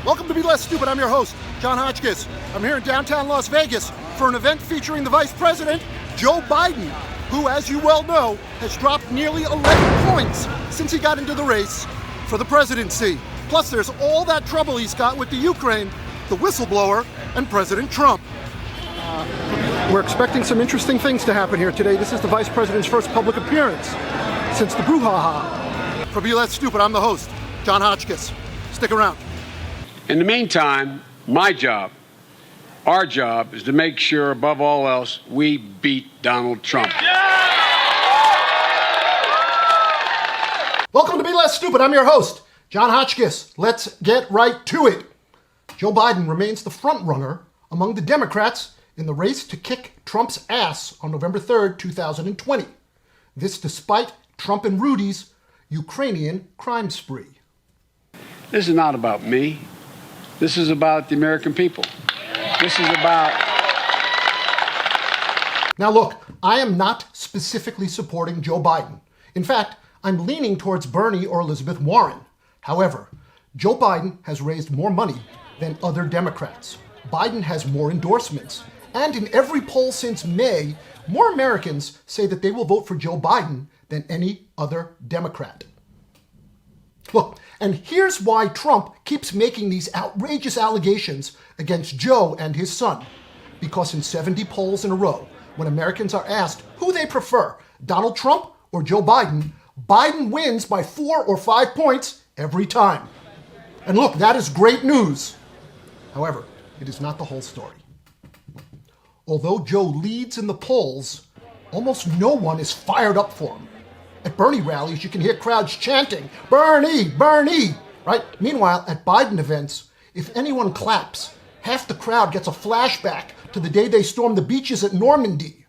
Welcome to Be Less Stupid. I'm your host, Jon Hotchkiss. I'm here in downtown Las Vegas for an event featuring the Vice President, Joe Biden, who, as you well know, has dropped nearly 11 points since he got into the race for the presidency. Plus, there's all that trouble he's got with the Ukraine, the whistleblower, and President Trump. We're expecting some interesting things to happen here today. This is the Vice President's first public appearance since the brouhaha. For Be Less Stupid, I'm the host, Jon Hotchkiss. Stick around. In the meantime, my job, our job, is to make sure, above all else, we beat Donald Trump. Welcome to Be Less Stupid. I'm your host, Jon Hotchkiss. Let's get right to it. Joe Biden remains the front runner among the Democrats in the race to kick Trump's ass on November 3rd, 2020. This despite Trump and Rudy's Ukrainian crime spree. This is not about me. This is about the American people. This is about... Now look, I am not specifically supporting Joe Biden. In fact, I'm leaning towards Bernie or Elizabeth Warren. However, Joe Biden has raised more money than other Democrats. Biden has more endorsements. And in every poll since May, more Americans say that they will vote for Joe Biden than any other Democrat. Look, and here's why Trump keeps making these outrageous allegations against Joe and his son. Because in 70 polls in a row, when Americans are asked who they prefer, Donald Trump or Joe Biden, Biden wins by 4 or 5 points every time. And look, that is great news. However, it is not the whole story. Although Joe leads in the polls, almost no one is fired up for him. At Bernie rallies, you can hear crowds chanting, "Bernie, Bernie," right? Meanwhile, at Biden events, if anyone claps, half the crowd gets a flashback to the day they stormed the beaches at Normandy.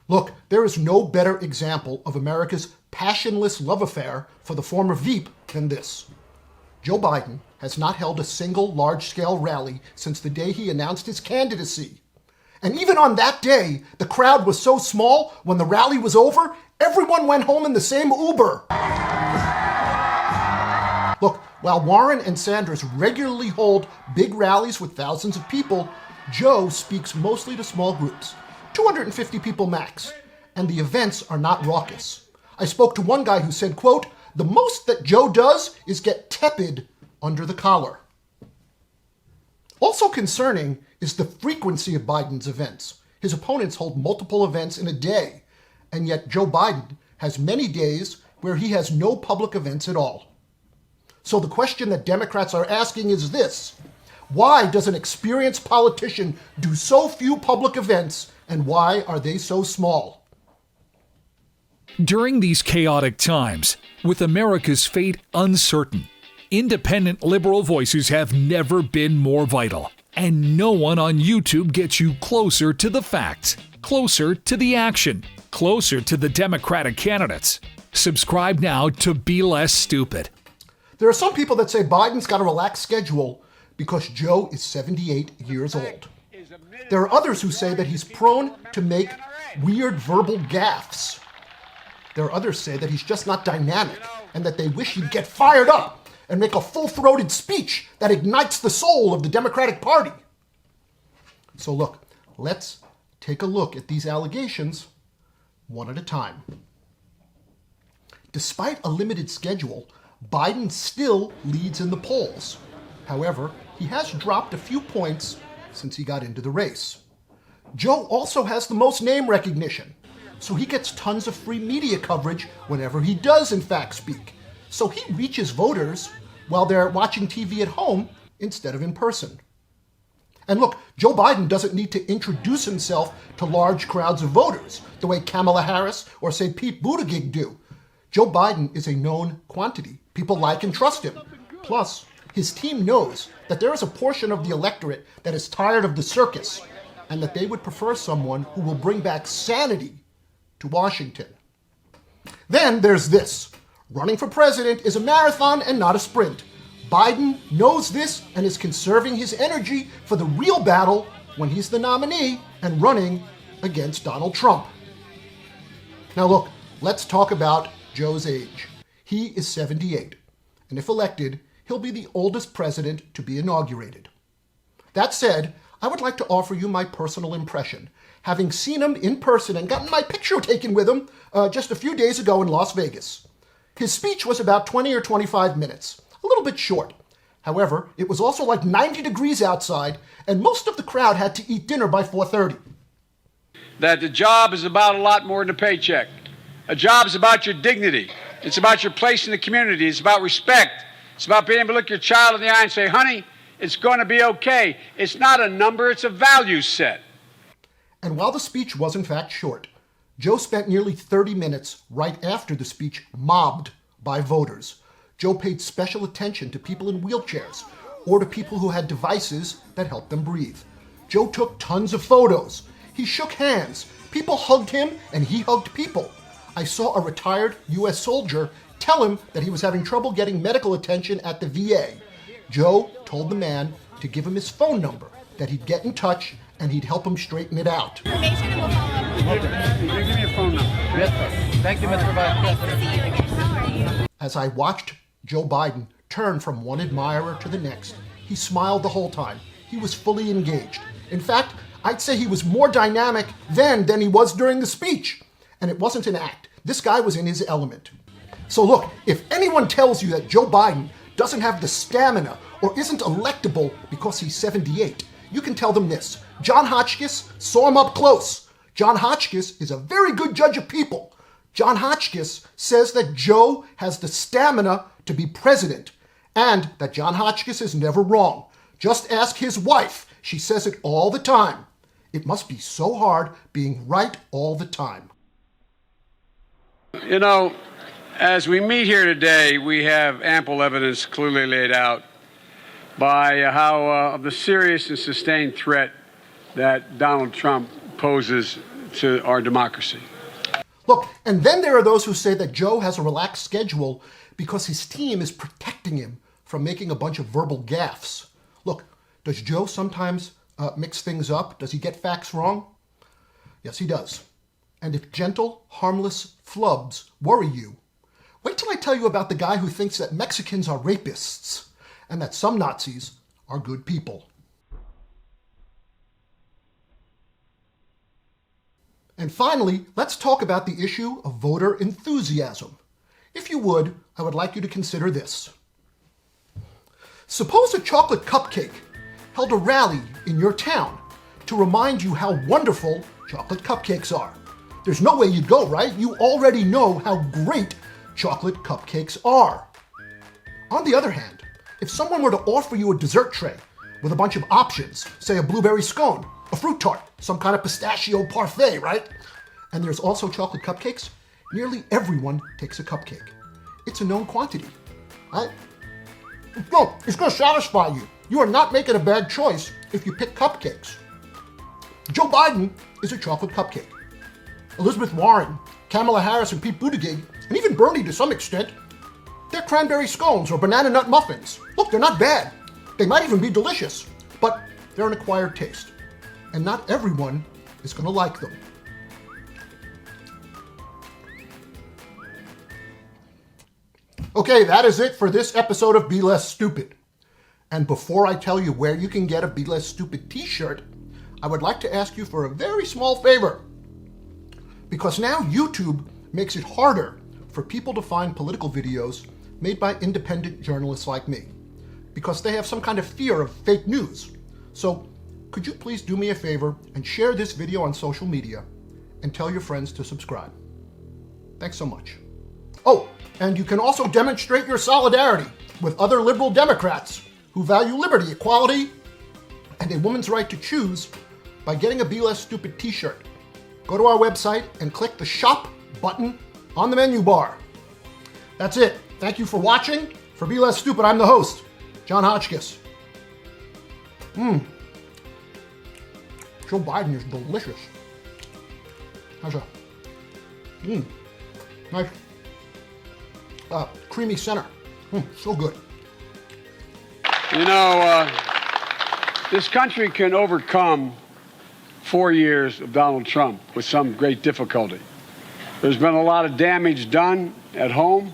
Look, there is no better example of America's passionless love affair for the former Veep than this. Joe Biden has not held a single large-scale rally since the day he announced his candidacy. And even on that day, the crowd was so small, when the rally was over, everyone went home in the same Uber. Look, while Warren and Sanders regularly hold big rallies with thousands of people, Joe speaks mostly to small groups, 250 people max, and the events are not raucous. I spoke to one guy who said, quote, "The most that Joe does is get tepid under the collar." Also concerning is the frequency of Biden's events. His opponents hold multiple events in a day, and yet Joe Biden has many days where he has no public events at all. So the question that Democrats are asking is this: why does an experienced politician do so few public events, and why are they so small? During these chaotic times, with America's fate uncertain, independent liberal voices have never been more vital. And no one on YouTube gets you closer to the facts, closer to the action, closer to the Democratic candidates. Subscribe now to Be Less Stupid. There are some people that say Biden's got a relaxed schedule because Joe is 78 years old. There are others who say that he's prone to make weird verbal gaffes. There are others who say that he's just not dynamic and that they wish he'd get fired up and make a full-throated speech that ignites the soul of the Democratic Party. So look, let's take a look at these allegations one at a time. Despite a limited schedule, Biden still leads in the polls. However, he has dropped a few points since he got into the race. Joe also has the most name recognition, so he gets tons of free media coverage whenever he does in fact speak. So he reaches voters while they're watching TV at home instead of in person. And look, Joe Biden doesn't need to introduce himself to large crowds of voters the way Kamala Harris or, say, Pete Buttigieg do. Joe Biden is a known quantity. People like and trust him. Plus, his team knows that there is a portion of the electorate that is tired of the circus and that they would prefer someone who will bring back sanity to Washington. Then there's this. Running for president is a marathon and not a sprint. Biden knows this and is conserving his energy for the real battle when he's the nominee and running against Donald Trump. Now look, let's talk about Joe's age. He is 78. and if elected, he'll be the oldest president to be inaugurated. That said, I would like to offer you my personal impression, having seen him in person and gotten my picture taken with him just a few days ago in Las Vegas. His speech was about 20 or 25 minutes, a little bit short. However, it was also like 90 degrees outside, and most of the crowd had to eat dinner by 4:30. That the job is about a lot more than a paycheck. A job is about your dignity. It's about your place in the community. It's about respect. It's about being able to look your child in the eye and say, honey, it's going to be okay. It's not a number, it's a value set. And while the speech was in fact short, Joe spent nearly 30 minutes right after the speech mobbed by voters. Joe paid special attention to people in wheelchairs or to people who had devices that helped them breathe. Joe took tons of photos. He shook hands. People hugged him and he hugged people. I saw a retired U.S. soldier tell him that he was having trouble getting medical attention at the VA. Joe told the man to give him his phone number, that he'd get in touch and he'd help him straighten it out. Information and we'll follow up. Okay. Give me your phone number. Yes, sir. Thank you, Mr. Vice President. Nice to see you again. How are you? As I watched Joe Biden turn from one admirer to the next, he smiled the whole time. He was fully engaged. In fact, I'd say he was more dynamic then than he was during the speech. And it wasn't an act. This guy was in his element. So look, if anyone tells you that Joe Biden doesn't have the stamina or isn't electable because he's 78, you can tell them this. Jon Hotchkiss saw him up close. Jon Hotchkiss is a very good judge of people. Jon Hotchkiss says that Joe has the stamina to be president and that Jon Hotchkiss is never wrong. Just ask his wife. She says it all the time. It must be so hard being right all the time. You know, as we meet here today, we have ample evidence clearly laid out by how of the serious and sustained threat that Donald Trump poses to our democracy. Look, and then there are those who say that Joe has a relaxed schedule because his team is protecting him from making a bunch of verbal gaffes. Look, does Joe sometimes mix things up? Does he get facts wrong? Yes, he does. And if gentle, harmless flubs worry you, wait till I tell you about the guy who thinks that Mexicans are rapists and that some Nazis are good people. And finally, let's talk about the issue of voter enthusiasm. If you would, I would like you to consider this. Suppose a chocolate cupcake held a rally in your town to remind you how wonderful chocolate cupcakes are. There's no way you'd go, right? You already know how great chocolate cupcakes are. On the other hand, if someone were to offer you a dessert tray with a bunch of options, say a blueberry scone, a fruit tart, some kind of pistachio parfait, right? And there's also chocolate cupcakes, nearly everyone takes a cupcake. It's a known quantity, right? No, it's going to satisfy you. You are not making a bad choice if you pick cupcakes. Joe Biden is a chocolate cupcake. Elizabeth Warren, Kamala Harris, and Pete Buttigieg, and even Bernie to some extent, they're cranberry scones or banana nut muffins. Look, they're not bad. They might even be delicious, but they're an acquired taste. And not everyone is going to like them. Okay, that is it for this episode of Be Less Stupid. And before I tell you where you can get a Be Less Stupid t-shirt, I would like to ask you for a very small favor. Because now YouTube makes it harder for people to find political videos made by independent journalists like me. Because they have some kind of fear of fake news. So, could you please do me a favor and share this video on social media and tell your friends to subscribe? Thanks so much. Oh, and you can also demonstrate your solidarity with other liberal Democrats who value liberty, equality, and a woman's right to choose by getting a Be Less Stupid t-shirt. Go to our website and click the shop button on the menu bar. That's it. Thank you for watching. For Be Less Stupid, I'm the host, Jon Hotchkiss. Joe Biden is delicious. Has a nice creamy center. So good. You know, this country can overcome 4 years of Donald Trump with some great difficulty. There's been a lot of damage done at home,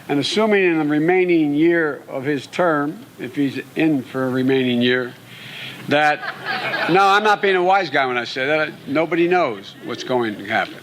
and assuming in the remaining year of his term, if he's in for a remaining year, that, no, I'm not being a wise guy when I say that. Nobody knows what's going to happen.